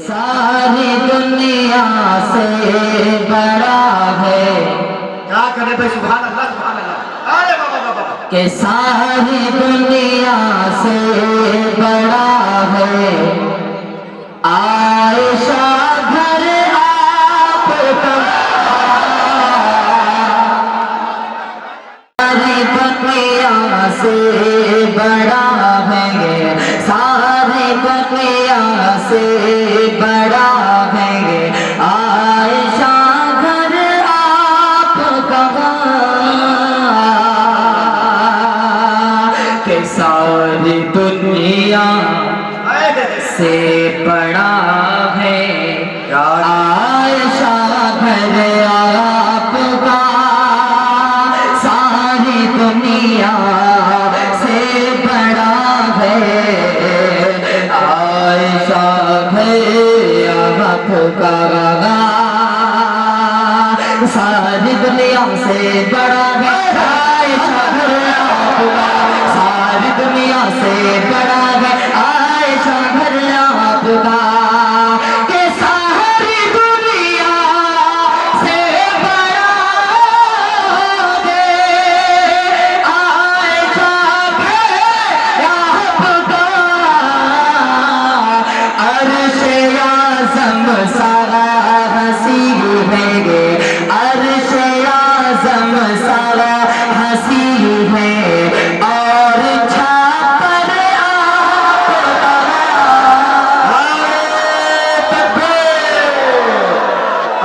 सारी दुनिया से बड़ा है। क्या करे भाई, सुभान अल्लाह सुभान अल्लाह। अरे बाबा बाबा कि सारी दुनिया से बड़ा है आयशा घर आपका। सारी दुनिया से बड़ा है, सारी दुनिया से बड़ा है आयशा घर आपका। कि सारी दुनिया से बड़ा है आयशा घर आपका। सारी दुनिया से बड़ा है आयशा घर आपका। सारी दुनिया से बड़ा है आयशा घर आपका। सारी दुनिया से बड़ा है आयशा घर आपका। कि सारी दुनिया से बड़ा है आयशा घर आपका। अर्श-ए आज़म सारा हंसी है, अर्श-ए आज़म सारा हंसी है और छापर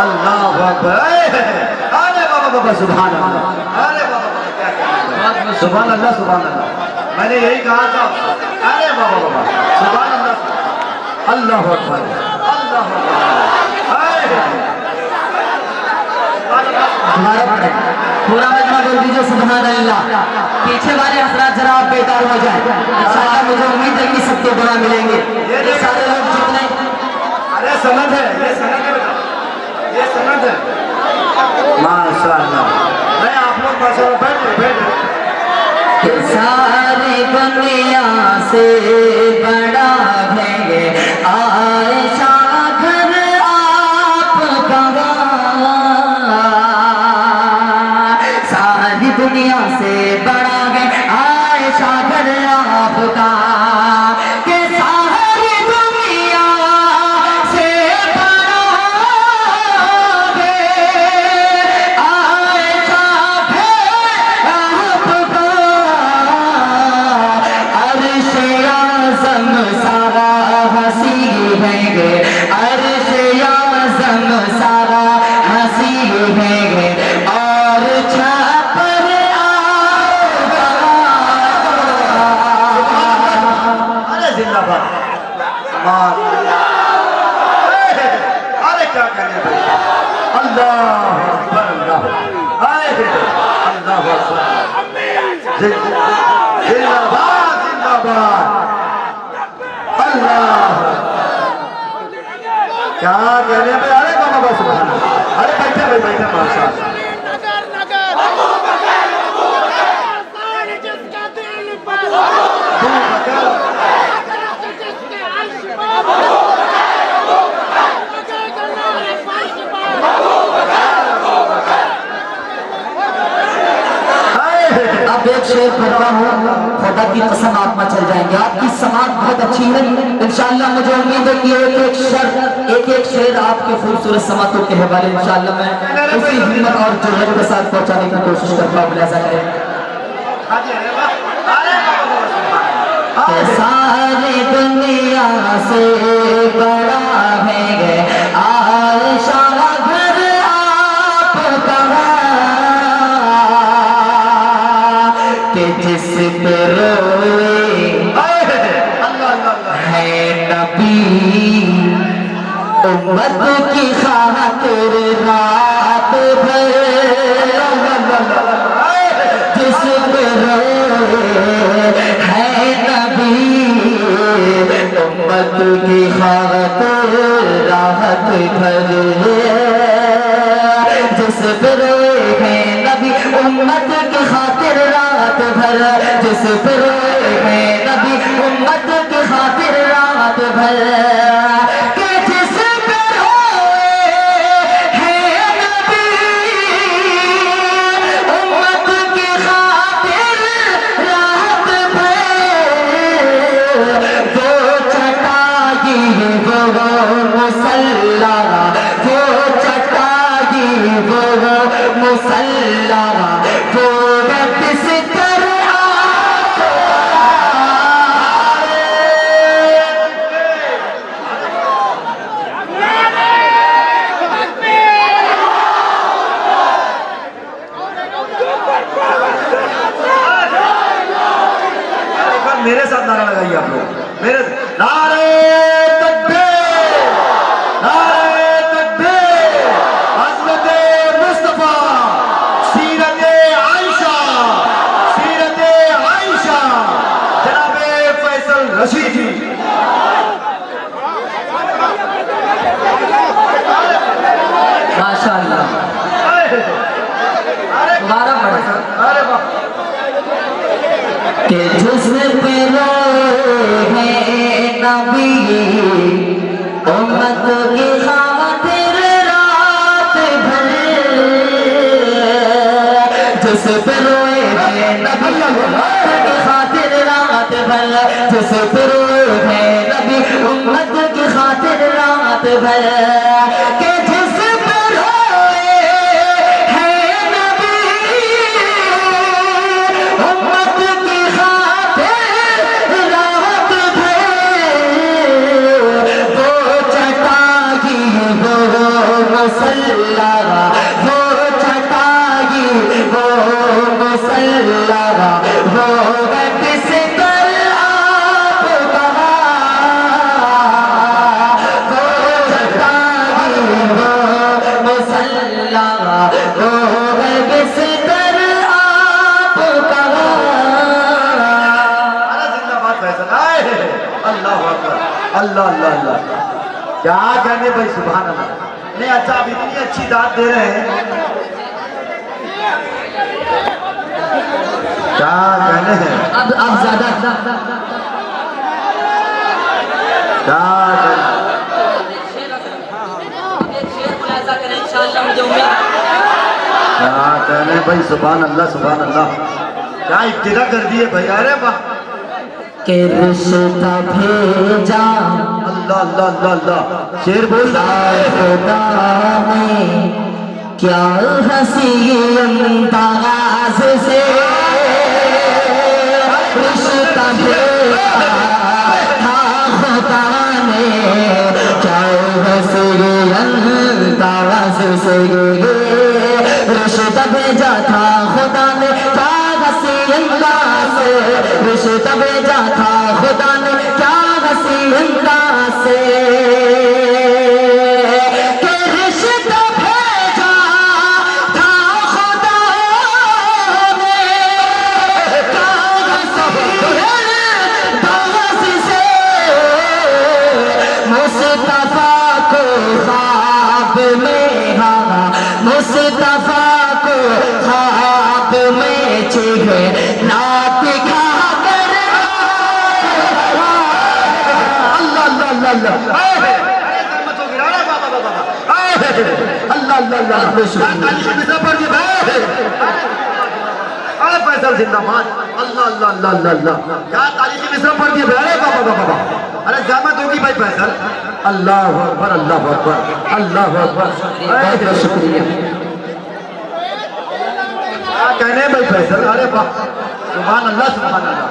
अल्लाह अकबर। अरे बाबा बाबा सुभान अल्लाह। अरे बाबा बाबा क्या करें, सुभान अल्लाह सुभान अल्लाह। मैंने यही कहा था। अरे बाबा बाबा सुभान अल्लाह। अल्लाह अकबर अल्लाह अकबर। पूरा मजमा बोल दीजिए सुभान अल्लाह। पीछे वाले हजरात जरा आप बेदार हो जाए। इंशाअल्लाह मुझे उम्मीद है कि सबको दुआ मिलेंगे। ये सारे लोग जितने, अरे सनद है, ये सनद है बेटा, ये सनद है। माशाअल्लाह। मैं आप लोग माशाअल्लाह बैठ कि सारी दुनिया से बड़ा है आयशा घर आपका। सारी दुनिया से बड़ा है आयशा घर आपका। कि सारी दुनिया से बड़ा है आयशा घर आपका। अर्श-ए आज़म सारा हंसी है, अर्श-ए आज़म सारा हंसी है और छापर आपका। अरे जिंदाबाद। अरे क्या करें भाई। अल्लाह अकबर अल्लाह। अल्लाह अकबर। जिंदाबाद जिंदाबाद। अल्लाह क्या कहने भाई। अरे बाबा बस सुभान अल्लाह। अरे बैठे भाई बैठे माशाअल्लाह। अब एक शेर पढ़ता हूँ, खुदा की कसम आप में चल जाएंगे। आपकी समाज बहुत अच्छी है इंशाअल्लाह। मुझे उम्मीद है कि एक एक शेर आपके खूबसूरत समातों के हवाले इंशाअल्लाह मैं उसी हिम्मत और जुर्रत के साथ पहुंचाने की कोशिश करता हूँ। ऐसा करें। सारी दुनिया से बड़ा है आयशा घर आपका। कि जिस पे रोए है नबी उम्मत की खातिर रात भर। जिस पे रोए है नबी उम्मत की खातिर राहत भर। जिस पे रोए है नबी उम्मत की खातिर रात भर। जिस पे रोए है नबी उम्मत की खातिर रात भर। कि जिस मेरे साथ नारा लगाइए आप लोग, मेरे नारे तकबीर, नारे तकबीर, हज़रत मुस्तफा, सीरत आयशा, सीरत आयशा, जनाबे फैसल रशीद जी। माशाअल्लाह, दोबारा पढ़े। अरे वाह, कि जिसने पे रोए नबी उम्मत की खातिर रात भर, जिस पे रोए नबी उम्मत की खातिर रात भर, जिस पे रोए नबी उम्मत की खातिर रात भर, के जिस पे रोए है नबी उम्मत की खातिर रात भर, वो चटाई वो मुसल्ला, वो चटाई वो मुसल्ला, वो बिस्तर आपका, वो चटाई वो मुसल्ला, वो बिस्तर आपका। अरे जिंदाबाद फैसल, आए अल्लाह अकबर, अल्लाह अल्लाह अल्लाह, क्या कहने भाई, सुभान अल्लाह। नहीं अच्छा, आप इतनी अच्छी दाद दे रहे हैं, क्या कहने हैं, अब ज्यादा क्या कहने, मुझे उम्मीद क्या कहने भाई, सुभान अल्लाह सुभान अल्लाह, क्या इब्तिदा कर दिए भाई, अरे वाह, के रिश्ता भेजा अल्लाह अल्लाह अल्लाह अल्लाह, शेर बोल रहा है। खुदा ने क्या हंसी अंदाज से रिश्ता भेजा था, खुदा ने क्या हंसी अंदाज से रिश्ता भेजा था, खुदा ने क्या हंसी अंदाज से रिश्ता भेजा था, खुदा ने क्या हंसी अंदाज से, कि रिश्ता भेजा था खुदा ने क्या हंसी अंदाज से, मुस्तफा को ख्वाब में, हाँ मुस्तफा को ख्वाब में चेहरा दिखा कर, अल्लाह अल्लाह अल्लाह अल्लाह, अरे रहमत हो गिरा, अरे बाबा बाबा, अल्लाह अल्लाह अल्लाह, अरे फैसल जिंदाबाद, अल्लाह अल्लाह अल्लाह अल्लाह अल्लाह, क्या तारीखी मिसरा पढ़ दिए, अरे बाबा बाबा बाबा, अरे जहमत होगी भाई फैसल, अल्लाह अकबर अल्लाह अकबर अल्लाह अकबर, बहुत बहुत शुक्रिया। क्या कहने भाई फैसल, अरे वाह, सुभान अल्लाह सुभान अल्लाह।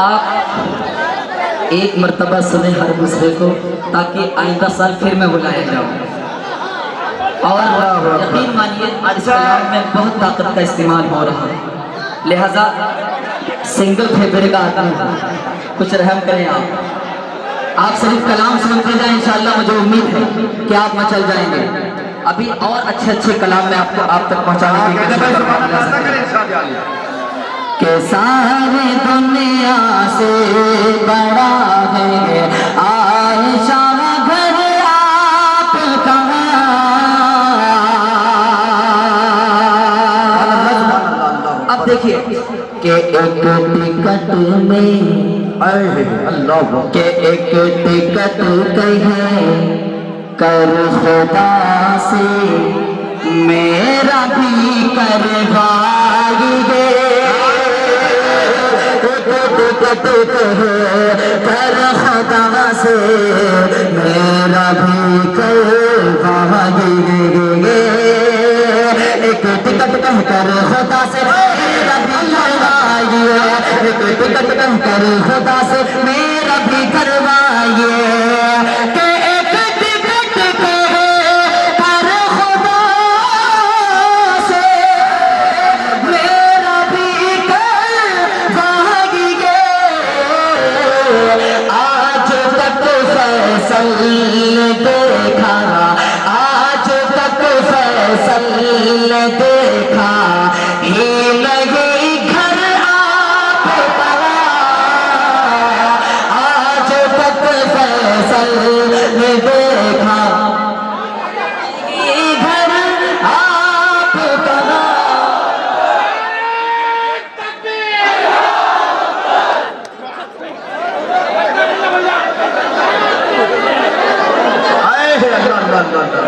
आप एक मर्तबा सुने हर दूसरे को, ताकि आइंदा साल फिर मैं बुलाया जाऊँ। और यकीन मानिए आज इस कलाम में बहुत ताकत का इस्तेमाल हो रहा है, लिहाजा सिंगल फेफड़े का आदमी कुछ रहम करें। आप सिर्फ कलाम सुनते जाएं, इंशाअल्लाह मुझे उम्मीद है कि आप मचल जाएंगे। अभी और अच्छे अच्छे कलाम में आपको आप तक पहुँचाने की कोशिश करूंगा। के सारे दुनिया से बड़ा है आयशा घर आपका, अब देखिए कि एक टिकट में, अल्लाह के एक टिकट कहे कर खुदा से मेरा भी करवाइए, टिकट कहे कर खुदा से मेरा भी करवाइए, एक टिकट कह कर खुदा से मेरा भी करवाइए, एक टिकट कह कर खुदा से मेरा भी करवाइए, के एक टिकट कहे कर खुदा से मेरा भी करवाइए, अल्लाह अल्लाह